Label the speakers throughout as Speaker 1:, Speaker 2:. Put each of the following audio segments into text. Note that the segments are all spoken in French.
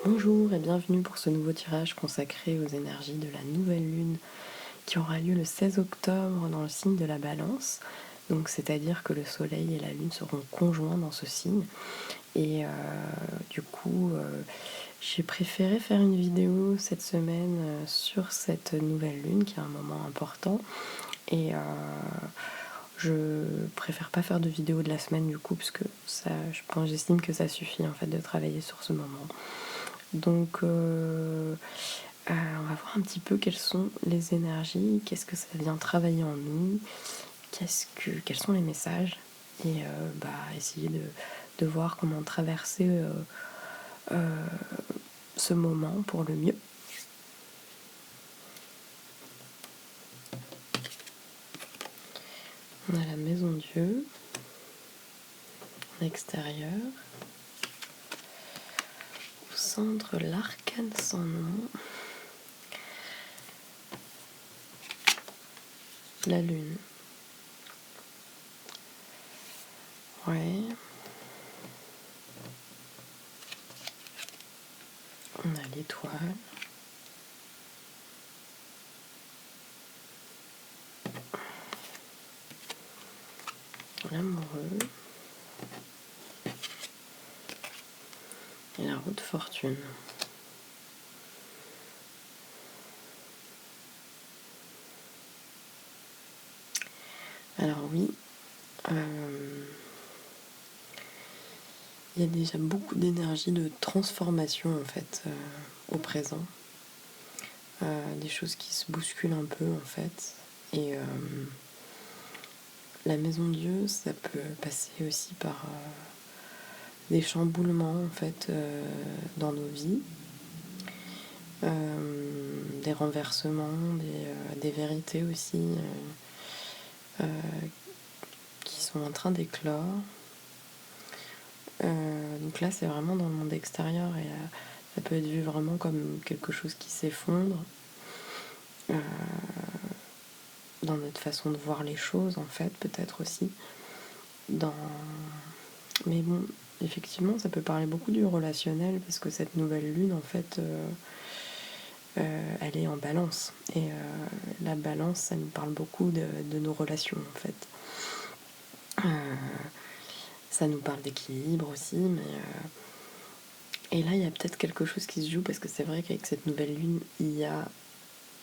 Speaker 1: Bonjour et bienvenue pour ce nouveau tirage consacré aux énergies de la nouvelle lune qui aura lieu le 16 octobre dans le signe de la Balance. Donc c'est-à-dire que le soleil et la lune seront conjoints dans ce signe. Et j'ai préféré faire une vidéo cette semaine sur cette nouvelle lune qui est un moment important. Et je préfère pas faire de vidéo de la semaine du coup parce que j'estime que ça suffit en fait de travailler sur ce moment. Donc on va voir un petit peu quelles sont les énergies, qu'est-ce que ça vient travailler en nous, quels sont les messages, et essayer de voir comment traverser ce moment pour le mieux. On a la maison Dieu, en extérieur, au centre l'arcane sans nom, la lune. Ouais. On a l'étoile. L'amoureux. Et la roue de fortune. Alors oui, il y a déjà beaucoup d'énergie de transformation en fait au présent. Des choses qui se bousculent un peu en fait. Et la maison de Dieu, ça peut passer aussi par des chamboulements en fait dans nos vies, des renversements, des vérités aussi qui sont en train d'éclore. Donc là, c'est vraiment dans le monde extérieur et ça peut être vu vraiment comme quelque chose qui s'effondre dans notre façon de voir les choses, en fait, peut-être aussi. Mais bon, effectivement, ça peut parler beaucoup du relationnel parce que cette nouvelle lune, en fait, elle est en balance. Et la balance, ça nous parle beaucoup de nos relations, en fait. Ça nous parle d'équilibre aussi, mais et là, il y a peut-être quelque chose qui se joue parce que c'est vrai qu'avec cette nouvelle lune, il y a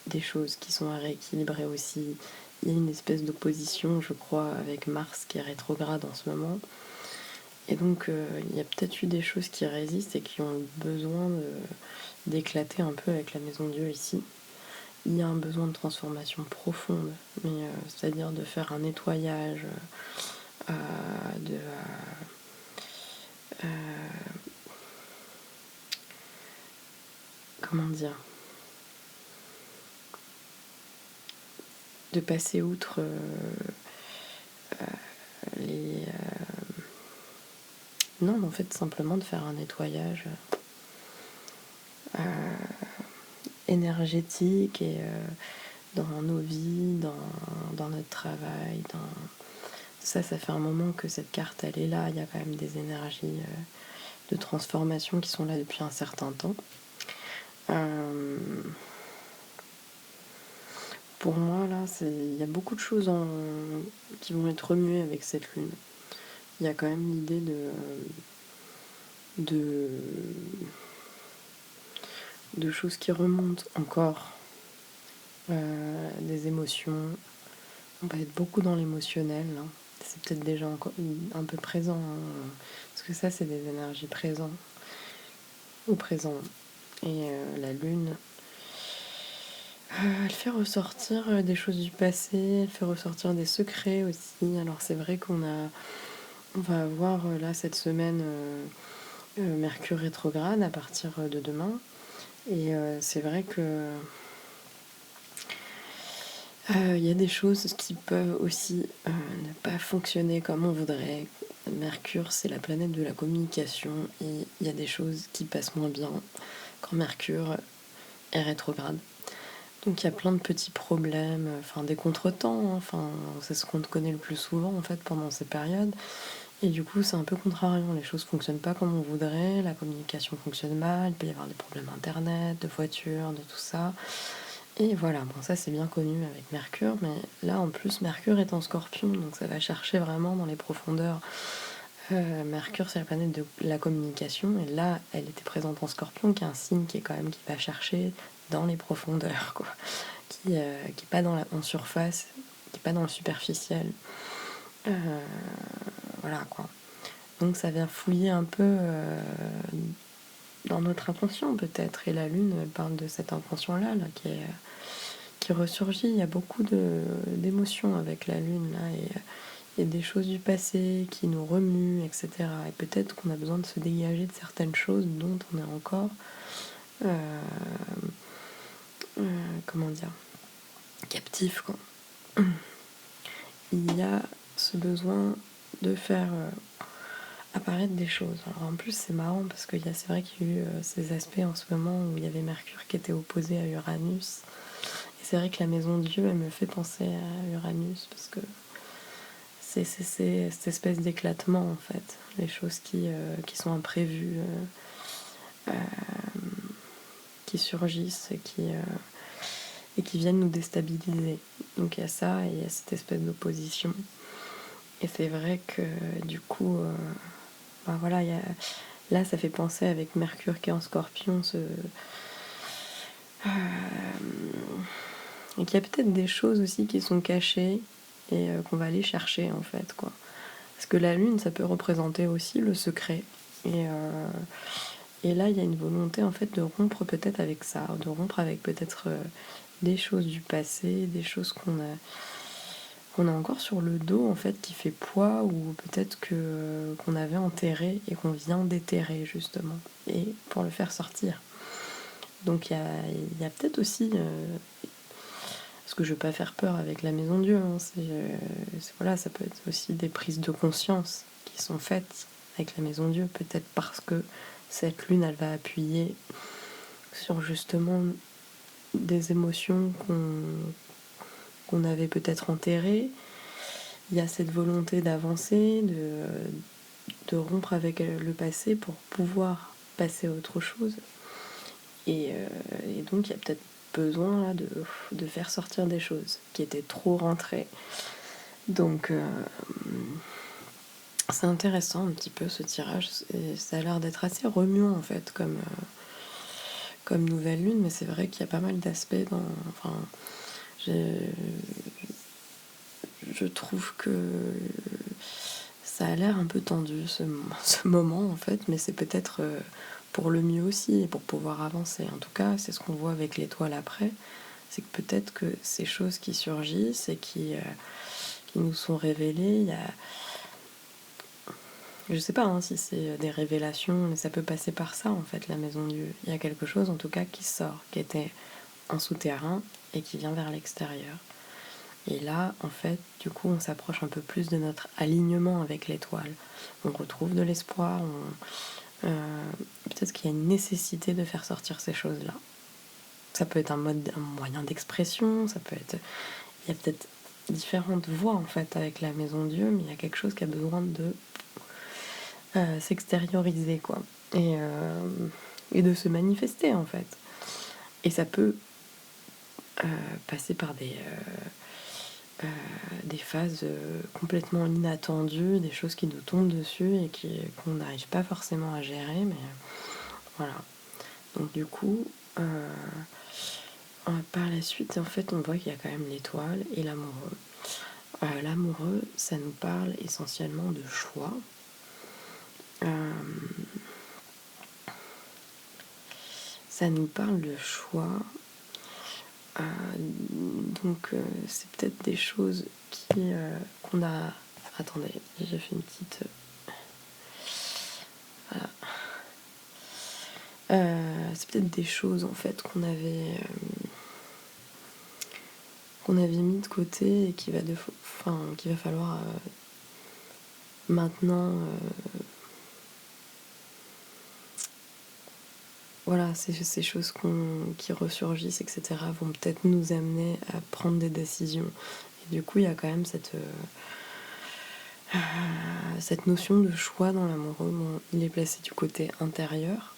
Speaker 1: des choses qui sont à rééquilibrer aussi. Il y a une espèce d'opposition, je crois, avec Mars qui est rétrograde en ce moment. Et donc, il y a peut-être eu des choses qui résistent et qui ont besoin d'éclater un peu avec la maison Dieu ici. Il y a un besoin de transformation profonde, mais c'est-à-dire de faire un nettoyage, de comment dire, de passer outre les non, en fait, simplement de faire un nettoyage énergétique et dans nos vies, dans notre travail, ça fait un moment que cette carte elle est là. Il y a quand même des énergies de transformation qui sont là depuis un certain temps. Pour moi là, il y a beaucoup de choses qui vont être remuées avec cette lune. Il y a quand même l'idée de choses qui remontent encore, des émotions. On va être beaucoup dans l'émotionnel, hein. C'est peut-être déjà encore un peu présent, hein, parce que ça, c'est des énergies présentes, au présent. Et la lune, elle fait ressortir des choses du passé, elle fait ressortir des secrets aussi. Alors c'est vrai on va avoir là cette semaine Mercure rétrograde à partir de demain. Et c'est vrai que il y a des choses qui peuvent aussi ne pas fonctionner comme on voudrait. Mercure, c'est la planète de la communication et il y a des choses qui passent moins bien quand Mercure est rétrograde. Donc il y a plein de petits problèmes, enfin des contretemps, hein, enfin c'est ce qu'on connaît le plus souvent en fait pendant ces périodes. Et du coup, c'est un peu contrariant, les choses fonctionnent pas comme on voudrait, la communication fonctionne mal, il peut y avoir des problèmes internet, de voiture, de tout ça. Et voilà, bon ça c'est bien connu avec Mercure, mais là en plus Mercure est en Scorpion, donc ça va chercher vraiment dans les profondeurs. Mercure c'est la planète de la communication, et là elle était présente en Scorpion, qui est un signe qui est quand même qui va chercher dans les profondeurs, quoi, qui est pas en surface, qui est pas dans le superficiel. Voilà quoi. Donc ça vient fouiller un peu dans notre inconscient peut-être. Et la Lune elle parle de cette inconscient-là là, qui ressurgit. Il y a beaucoup d'émotions avec la Lune là, et des choses du passé qui nous remuent, etc. Et peut-être qu'on a besoin de se dégager de certaines choses dont on est encore, comment dire, captif, quoi. Il y a ce besoin de faire apparaître des choses. Alors en plus c'est marrant parce que c'est vrai qu'il y a eu ces aspects en ce moment où il y avait Mercure qui était opposé à Uranus. Et c'est vrai que la maison Dieu, elle me fait penser à Uranus parce que c'est cette espèce d'éclatement en fait, les choses qui sont imprévues, qui surgissent et qui viennent nous déstabiliser. Donc il y a ça et il y a cette espèce d'opposition. Et c'est vrai que du coup, ben voilà, là ça fait penser avec Mercure qui est en Scorpion, et qu'il y a peut-être des choses aussi qui sont cachées et qu'on va aller chercher en fait, quoi. Parce que la Lune, ça peut représenter aussi le secret. Et là, il y a une volonté en fait de rompre peut-être avec ça, de rompre avec peut-être des choses du passé, des choses qu'on a encore sur le dos en fait qui fait poids, ou peut-être qu'on avait enterré et qu'on vient déterrer justement, et pour le faire sortir. Donc il y a peut-être aussi parce que je veux pas faire peur avec la maison Dieu, hein, voilà, ça peut être aussi des prises de conscience qui sont faites avec la maison Dieu, peut-être parce que cette lune elle va appuyer sur justement des émotions qu'on avait peut-être enterrées. Il y a cette volonté d'avancer, de rompre avec le passé pour pouvoir passer à autre chose. Et donc il y a peut-être besoin là, de faire sortir des choses qui étaient trop rentrées. Donc c'est intéressant un petit peu ce tirage. Et ça a l'air d'être assez remuant en fait comme nouvelle lune, mais c'est vrai qu'il y a pas mal d'aspects dans. Enfin, je trouve que ça a l'air un peu tendu ce moment en fait, mais c'est peut-être pour le mieux aussi et pour pouvoir avancer. En tout cas, c'est ce qu'on voit avec l'étoile après, c'est que peut-être que ces choses qui surgissent et qui nous sont révélées, il y a, je sais pas hein, si c'est des révélations, mais ça peut passer par ça en fait, la maison Dieu. Il y a quelque chose en tout cas qui sort, qui était en souterrain et qui vient vers l'extérieur. Et là, en fait, du coup, on s'approche un peu plus de notre alignement avec l'étoile. On retrouve de l'espoir. Peut-être qu'il y a une nécessité de faire sortir ces choses-là. Ça peut être un moyen d'expression. Ça peut être. Il y a peut-être différentes voies en fait avec la maison Dieu, mais il y a quelque chose qui a besoin de s'extérioriser, quoi, et de se manifester en fait. Et ça peut passer par des phases complètement inattendues, des choses qui nous tombent dessus et qu'on n'arrive pas forcément à gérer, mais voilà. Donc du coup, par la suite, en fait, on voit qu'il y a quand même l'étoile et l'amoureux. L'amoureux, ça nous parle essentiellement de choix. Ça nous parle de choix. Donc c'est peut-être des choses qu'on a. Attendez, j'ai fait une petite. Voilà. C'est peut-être des choses en fait qu'on avait mis de côté et qu'il va falloir maintenant. Voilà, ces choses qui ressurgissent, etc., vont peut-être nous amener à prendre des décisions. Et du coup, il y a quand même Cette notion de choix dans l'amoureux, bon, il est placé du côté intérieur.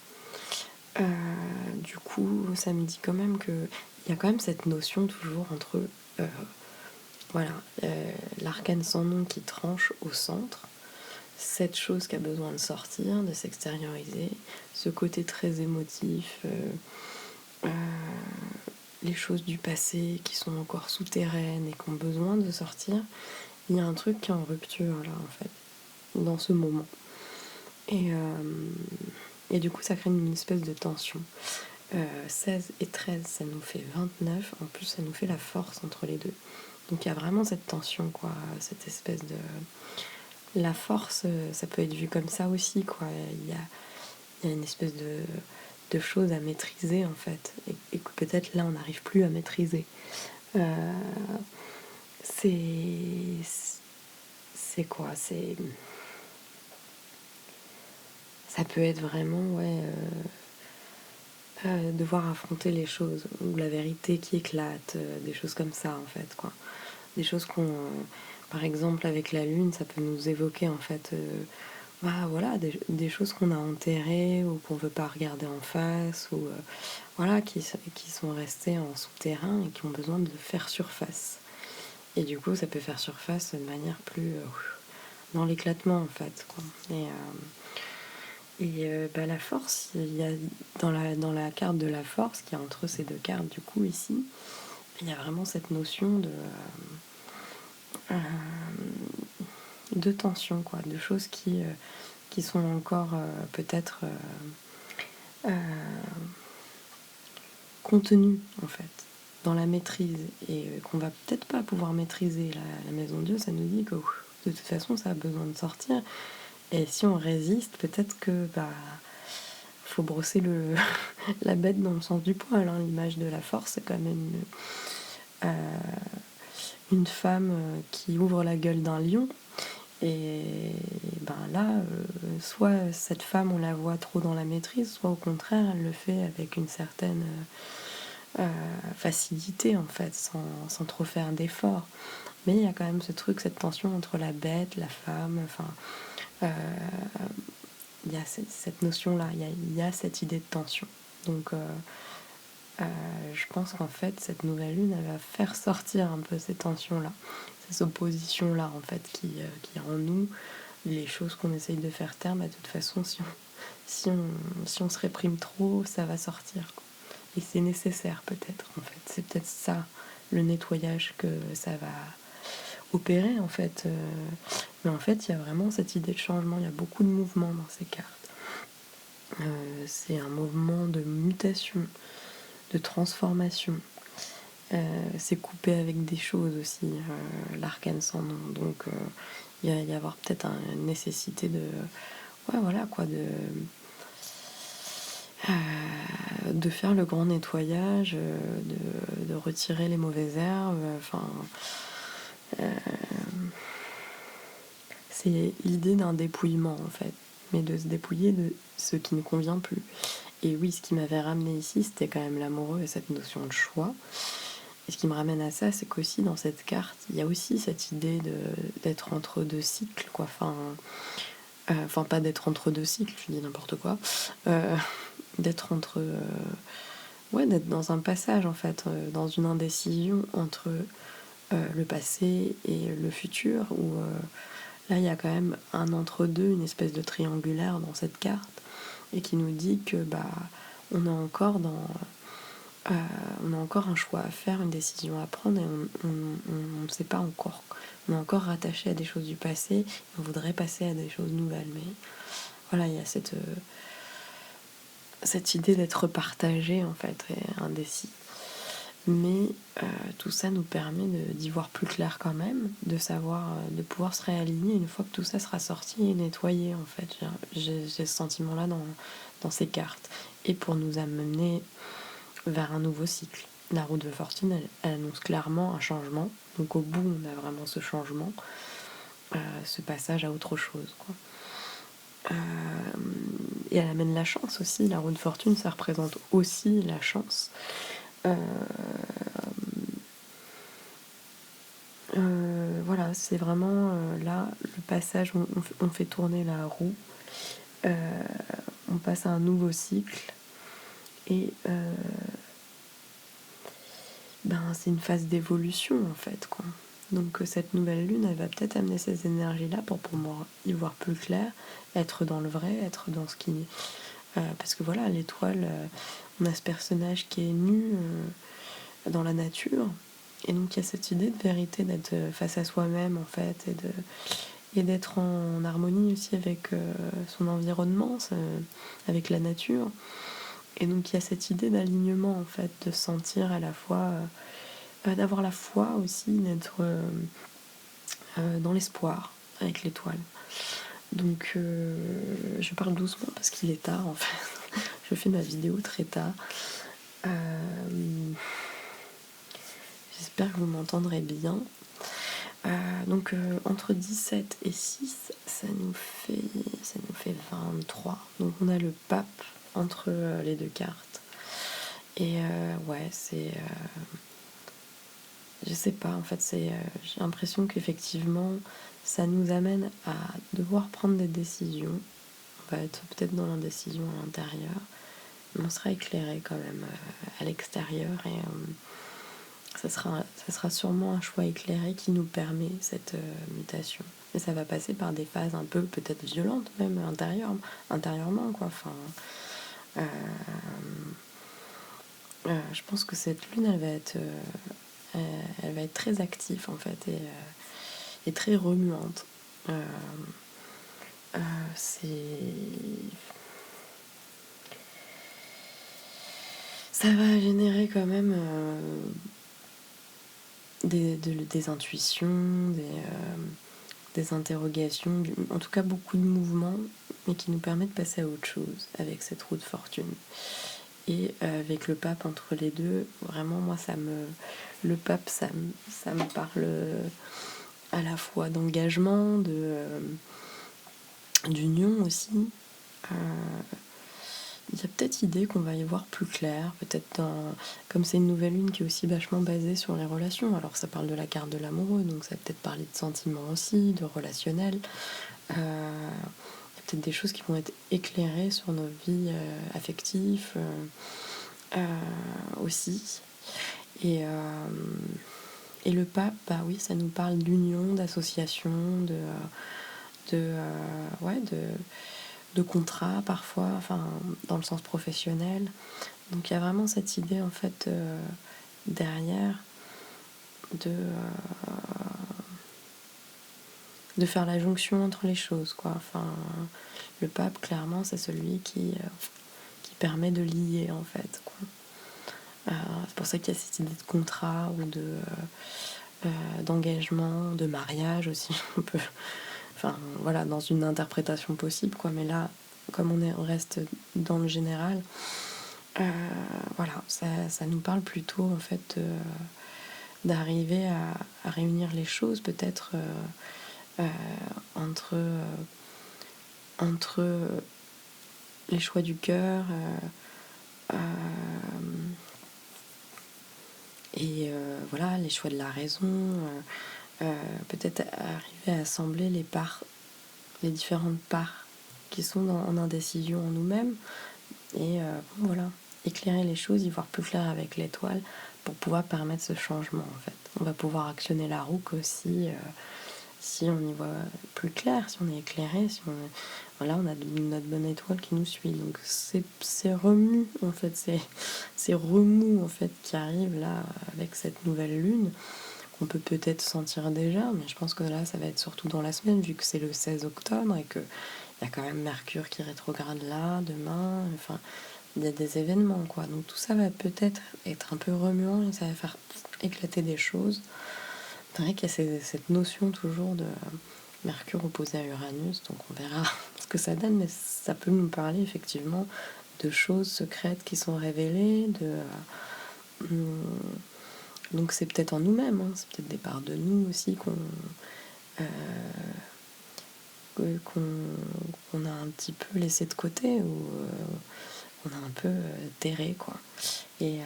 Speaker 1: Du coup, ça me dit quand même que il y a quand même cette notion toujours entre voilà, l'arcane sans nom qui tranche au centre, cette chose qui a besoin de sortir, de s'extérioriser, ce côté très émotif, les choses du passé qui sont encore souterraines et qui ont besoin de sortir. Il y a un truc qui est en rupture là en fait, dans ce moment. Et du coup ça crée une espèce de tension. 16 et 13 ça nous fait 29, en plus ça nous fait la force entre les deux. Donc il y a vraiment cette tension, quoi, cette espèce de... La force, ça peut être vu comme ça aussi, quoi. Il y a une espèce de chose à maîtriser, en fait, et que peut-être là, on n'arrive plus à maîtriser. Euh, c'est... C'est quoi? Ça peut être vraiment, ouais, devoir affronter les choses, ou la vérité qui éclate, des choses comme ça, en fait, quoi. Des choses par exemple, avec la lune, ça peut nous évoquer, en fait, voilà, des choses qu'on a enterrées ou qu'on veut pas regarder en face, ou voilà, qui sont restées en souterrain et qui ont besoin de faire surface. Et du coup, ça peut faire surface de manière plus dans l'éclatement, en fait, quoi. La force, il y a dans la carte de la force, qui est entre ces deux cartes, du coup, ici, il y a vraiment cette notion euh, de tension, quoi, de choses qui sont encore peut-être contenues, en fait, dans la maîtrise, et qu'on va peut-être pas pouvoir maîtriser. La maison de Dieu, ça nous dit que de toute façon, ça a besoin de sortir. Et si on résiste, peut-être que faut brosser la bête dans le sens du poil. Hein. L'image de la force, c'est quand même une femme qui ouvre la gueule d'un lion. Et là, soit cette femme, on la voit trop dans la maîtrise, soit au contraire, elle le fait avec une certaine facilité, en fait, sans trop faire d'efforts. Mais il y a quand même ce truc, cette tension entre la bête, la femme, enfin, il y a cette notion-là, il y a cette idée de tension. Donc, je pense qu'en fait, cette nouvelle lune, elle va faire sortir un peu ces tensions-là, ces oppositions-là, en fait, qui en nous, les choses qu'on essaye de faire taire, de toute façon, si on se réprime trop, ça va sortir, quoi. Et c'est nécessaire, peut-être, en fait. C'est peut-être ça, le nettoyage que ça va opérer, en fait. Mais en fait, il y a vraiment cette idée de changement. Il y a beaucoup de mouvements dans ces cartes. C'est un mouvement de mutation, de transformation. C'est coupé avec des choses aussi, l'arcane sans nom. Donc, il va y avoir peut-être une nécessité ouais, voilà, quoi, de faire le grand nettoyage, de retirer les mauvaises herbes. Enfin, c'est l'idée d'un dépouillement, en fait, mais de se dépouiller de ce qui ne convient plus. Et oui, ce qui m'avait ramené ici, c'était quand même l'amoureux et cette notion de choix. Et ce qui me ramène à ça, c'est qu'aussi dans cette carte, il y a aussi cette idée d'être entre deux cycles, quoi. Enfin, pas d'être entre deux cycles, je dis n'importe quoi. D'être ouais, d'être dans un passage, en fait, dans une indécision entre le passé et le futur, où là, il y a quand même un entre-deux, une espèce de triangulaire dans cette carte, et qui nous dit que on est encore on a encore un choix à faire, une décision à prendre, et on ne sait pas encore. On est encore rattaché à des choses du passé, on voudrait passer à des choses nouvelles. Mais voilà, il y a cette idée d'être partagé, en fait, et indécis. Mais tout ça nous permet d'y voir plus clair quand même, de savoir, de pouvoir se réaligner une fois que tout ça sera sorti et nettoyé, en fait. J'ai ce sentiment-là dans ces cartes. Et pour nous amener vers un nouveau cycle. La roue de fortune, elle annonce clairement un changement. Donc au bout, on a vraiment ce changement, ce passage à autre chose, quoi. Et elle amène la chance aussi. La roue de fortune, ça représente aussi la chance. Voilà, voilà, c'est vraiment là, le passage, on fait tourner la roue, on passe à un nouveau cycle, et c'est une phase d'évolution en fait, quoi. Donc cette nouvelle lune, elle va peut-être amener ces énergies-là pour pouvoir y voir plus clair, être dans le vrai, être dans ce qui... parce que voilà, l'étoile, on a ce personnage qui est nu dans la nature, et donc il y a cette idée de vérité, d'être face à soi-même en fait, et d'être en harmonie aussi avec son environnement, avec la nature. Et donc il y a cette idée d'alignement en fait, de sentir à la fois, d'avoir la foi aussi, d'être dans l'espoir avec l'étoile. Donc je parle doucement parce qu'il est tard en fait. Je fais ma vidéo très tard. J'espère que vous m'entendrez bien. Donc entre 17 et 6, ça nous fait 23. Donc on a le pape entre les deux cartes. Et ouais, c'est... je sais pas, en fait, j'ai l'impression qu'effectivement, ça nous amène à devoir prendre des décisions. On va être peut-être dans l'indécision à l'intérieur, mais on sera éclairé quand même à l'extérieur, et ça sera sûrement un choix éclairé qui nous permet cette mutation. Mais ça va passer par des phases un peu peut-être violentes, même intérieurement, quoi. Enfin, je pense que cette lune, elle va être très active en fait, et très remuante. C'est... Ça va générer quand même des intuitions, des interrogations, en tout cas beaucoup de mouvements, mais qui nous permettent de passer à autre chose avec cette roue de fortune. Et avec le pape entre les deux, vraiment moi le pape ça me parle à la fois d'engagement, d'union aussi. Il y a peut-être idée qu'on va y voir plus clair, peut-être comme c'est une nouvelle lune qui est aussi vachement basée sur les relations, alors ça parle de la carte de l'amoureux, donc ça va peut-être parler de sentiments aussi, de relationnel. Il y a peut-être des choses qui vont être éclairées sur nos vies affectives aussi. Et le pape, bah oui, ça nous parle d'union, d'association, ouais, de contrat parfois, enfin dans le sens professionnel. Donc il y a vraiment cette idée en fait derrière de faire la jonction entre les choses, quoi. Enfin, le pape clairement c'est celui qui permet de lier en fait, quoi. C'est pour ça qu'il y a cette idée de contrat ou d'engagement, de mariage aussi. On peut, enfin voilà, dans une interprétation possible, quoi. Mais là, comme on reste dans le général, voilà, ça nous parle plutôt en fait d'arriver à réunir les choses, peut-être entre les choix du cœur et voilà, les choix de la raison, peut-être arriver à assembler les différentes parts qui sont en indécision en nous-mêmes, et voilà, éclairer les choses, y voir plus clair avec l'étoile pour pouvoir permettre ce changement en fait. On va pouvoir actionner la roue aussi si on y voit plus clair, si on est éclairé, si on est... Voilà, on a notre bonne étoile qui nous suit. Donc c'est remue en fait, c'est remous en fait qui arrive là avec cette nouvelle lune qu'on peut peut-être sentir déjà, mais je pense que là ça va être surtout dans la semaine vu que c'est le 16 octobre et que il y a quand même Mercure qui rétrograde là demain. Enfin, il y a des événements, quoi. Donc tout ça va peut-être être un peu remuant et ça va faire éclater des choses. C'est vrai qu'il y a cette notion toujours de Mercure opposé à Uranus, donc on verra ce que ça donne, mais ça peut nous parler effectivement de choses secrètes qui sont révélées, donc c'est peut-être en nous-mêmes, hein, c'est peut-être des parts de nous aussi qu'on a un petit peu laissé de côté, ou on a un peu terré, quoi. Et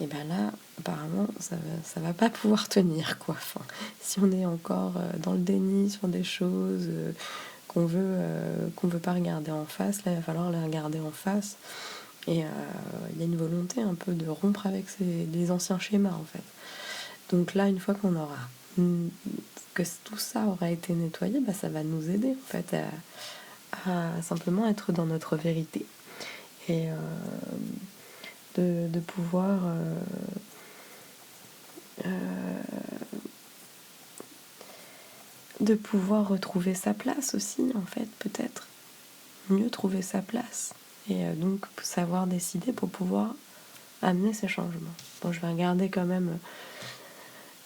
Speaker 1: Et ben là, apparemment, ça va pas pouvoir tenir, quoi. Enfin, si on est encore dans le déni sur des choses qu'on veut pas regarder en face, là, il va falloir les regarder en face. Et il y a une volonté un peu de rompre avec des anciens schémas, en fait. Donc là, une fois qu'on aura que tout ça aura été nettoyé, bah, ça va nous aider, en fait, à simplement être dans notre vérité et de pouvoir retrouver sa place aussi, en fait, peut-être mieux trouver sa place et donc savoir décider pour pouvoir amener ces changements. Bon, je vais regarder quand même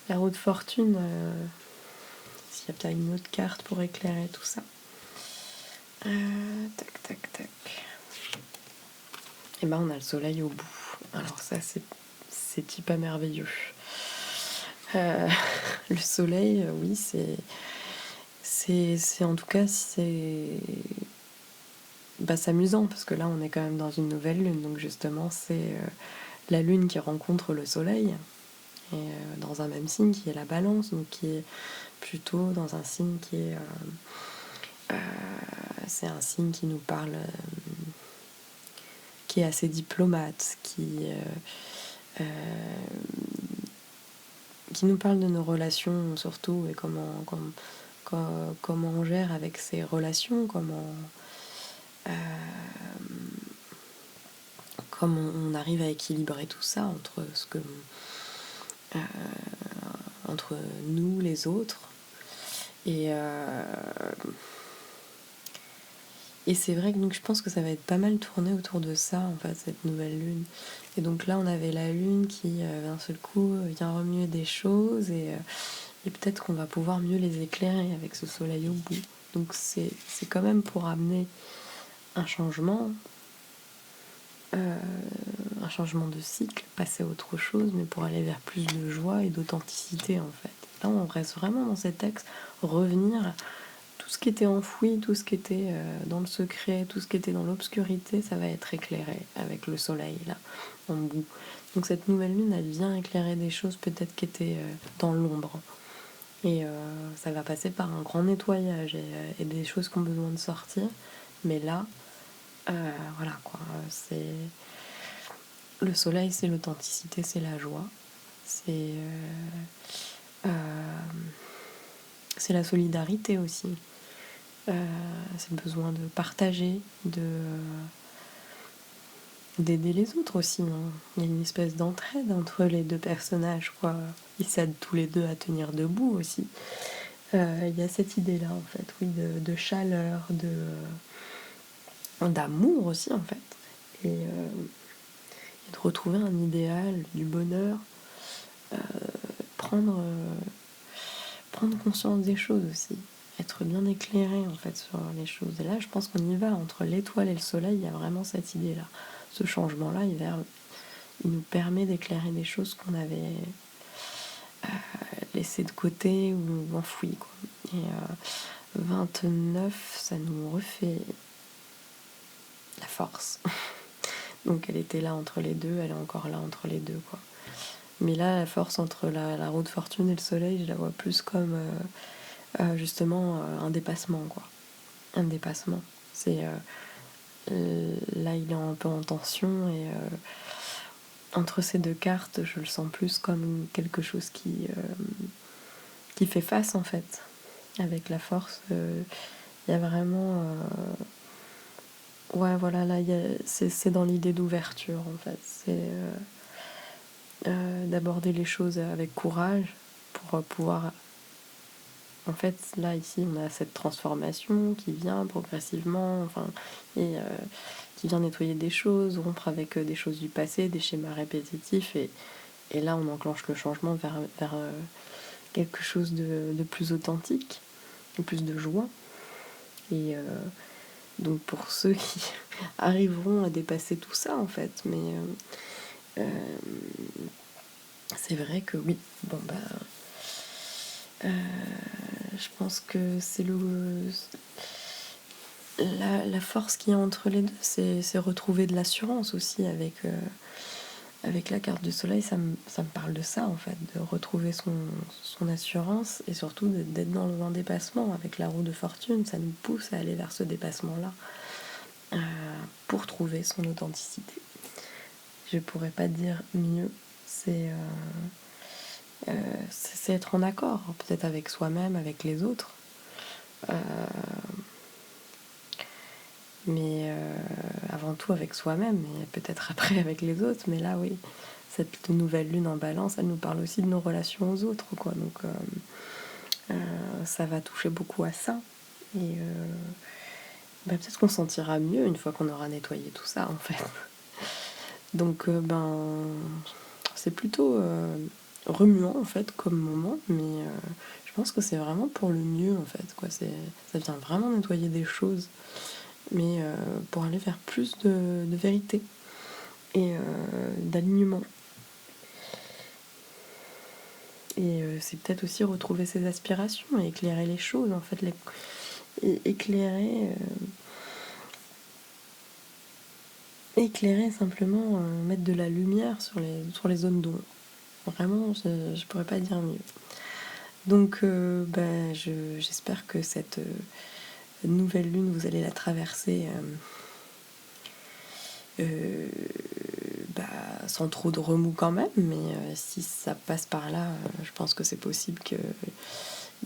Speaker 1: la roue de fortune, s'il y a peut-être une autre carte pour éclairer tout ça. Tac, tac, tac. Et ben on a le soleil au bout. Alors ça, c'est pas merveilleux. Le soleil, oui, c'est en tout cas, c'est amusant parce que là, on est quand même dans une nouvelle lune. Donc justement, c'est la lune qui rencontre le soleil et dans un même signe qui est la balance, donc qui est plutôt dans un signe qui est c'est un signe qui nous parle, qui est assez diplomate, qui nous parle de nos relations surtout et comment on gère avec ces relations, comment on arrive à équilibrer tout ça entre entre nous, les autres. Et c'est vrai que donc, je pense que ça va être pas mal tourné autour de ça, en fait, cette nouvelle lune. Et donc là, on avait la lune qui, d'un seul coup, vient remuer des choses et peut-être qu'on va pouvoir mieux les éclairer avec ce soleil au bout. Donc c'est quand même pour amener un changement de cycle, passer à autre chose, mais pour aller vers plus de joie et d'authenticité, en fait. Là, on reste vraiment dans cet axe, revenir à tout ce qui était enfoui, tout ce qui était dans le secret, tout ce qui était dans l'obscurité, ça va être éclairé avec le soleil, là, en bout. Donc cette nouvelle lune, elle vient éclairer des choses peut-être qui étaient dans l'ombre. Et ça va passer par un grand nettoyage et des choses qui ont besoin de sortir. Mais là, voilà quoi, c'est... Le soleil, c'est l'authenticité, c'est la joie. C'est la solidarité aussi. C'est le besoin de partager, d'aider les autres aussi. Hein. Il y a une espèce d'entraide entre les deux personnages, quoi. Ils s'aident tous les deux à tenir debout aussi. Il y a cette idée-là, en fait, oui, de chaleur, d'amour aussi, en fait. Et de retrouver un idéal du bonheur, prendre conscience des choses aussi. Être bien éclairé, en fait, sur les choses. Et là, je pense qu'on y va. Entre l'étoile et le soleil, il y a vraiment cette idée-là. Ce changement-là, il nous permet d'éclairer des choses qu'on avait laissées de côté ou enfouies, quoi. Et 29, ça nous refait la force. Donc elle était là entre les deux, elle est encore là entre les deux, quoi. Mais là, la force entre la roue de fortune et le soleil, je la vois plus comme justement un dépassement, quoi. Un dépassement. C'est là, il est un peu en tension et entre ces deux cartes, je le sens plus comme quelque chose qui fait face, en fait. Avec la force, il y a vraiment... ouais, voilà, là, c'est dans l'idée d'ouverture, en fait. C'est d'aborder les choses avec courage pour pouvoir... En fait, là, ici, on a cette transformation qui vient progressivement, enfin, et qui vient nettoyer des choses, rompre avec des choses du passé, des schémas répétitifs, et là, on enclenche le changement vers quelque chose de plus authentique, de plus de joie. Et donc, pour ceux qui arriveront à dépasser tout ça, en fait, mais c'est vrai que oui, bon, bah... je pense que c'est la force qu'il y a entre les deux, c'est retrouver de l'assurance aussi avec avec la carte du soleil, ça me parle de ça en fait, de retrouver son assurance et surtout d'être dans un dépassement. Avec la roue de fortune, ça nous pousse à aller vers ce dépassement-là pour trouver son authenticité. Je pourrais pas dire mieux, c'est être en accord, peut-être avec soi-même, avec les autres. Mais avant tout avec soi-même et peut-être après avec les autres. Mais là, oui, cette nouvelle lune en balance, elle nous parle aussi de nos relations aux autres, quoi. Donc ça va toucher beaucoup à ça. Et peut-être qu'on se sentira mieux une fois qu'on aura nettoyé tout ça, en fait. Donc c'est plutôt remuant, en fait, comme moment, mais je pense que c'est vraiment pour le mieux, en fait, quoi. Ça vient vraiment nettoyer des choses, mais pour aller vers plus de vérité et d'alignement. Et c'est peut-être aussi retrouver ses aspirations et éclairer les choses, en fait, éclairer simplement, mettre de la lumière sur les zones d'ombre. Vraiment, je pourrais pas dire mieux. Donc j'espère que cette nouvelle lune, vous allez la traverser sans trop de remous quand même, mais si ça passe par là, je pense que c'est possible qu'il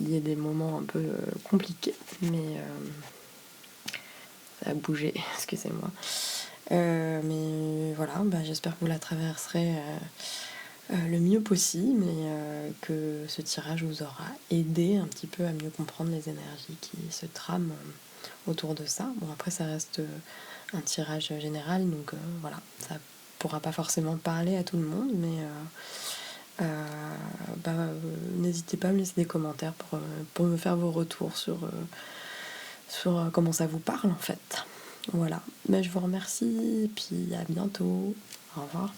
Speaker 1: y ait des moments un peu compliqués, mais ça a bougé, excusez-moi. Mais voilà, j'espère que vous la traverserez le mieux possible et que ce tirage vous aura aidé un petit peu à mieux comprendre les énergies qui se trament autour de ça. Bon, après, ça reste un tirage général, donc voilà, ça pourra pas forcément parler à tout le monde, mais n'hésitez pas à me laisser des commentaires pour me faire vos retours sur comment ça vous parle en fait. Voilà, je vous remercie et puis à bientôt. Au revoir.